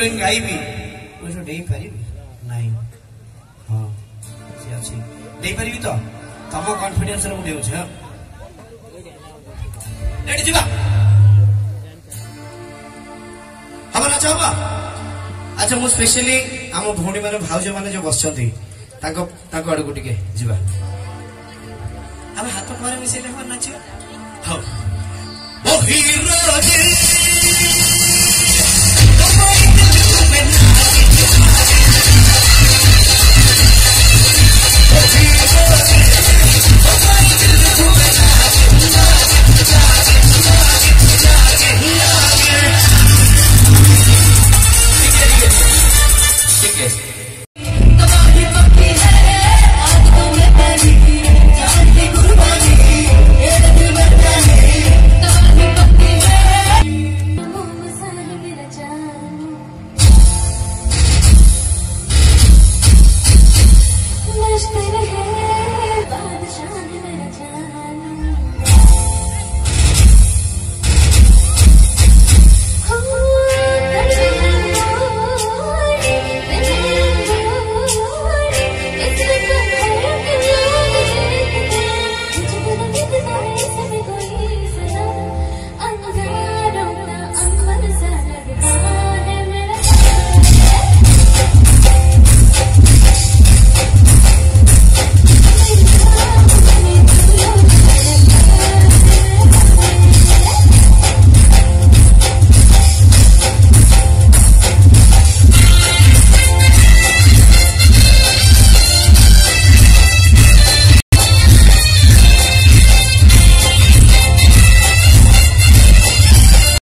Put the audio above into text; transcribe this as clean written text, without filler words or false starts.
heroine गाइबी मुझे डेई पारिबी नहीं हां से अछि डेई पारिबी तो तम कॉन्फिडेंस रे मुडे छ रेडी जिबा हमरा चाहबा अच्छा मु स्पेशली हम भौणी माने भाउज माने जो बसछंती ताको ताको अडकु टिके जिबा हम हाथ मारे मिसे ले नाचियो हां ओ हीरो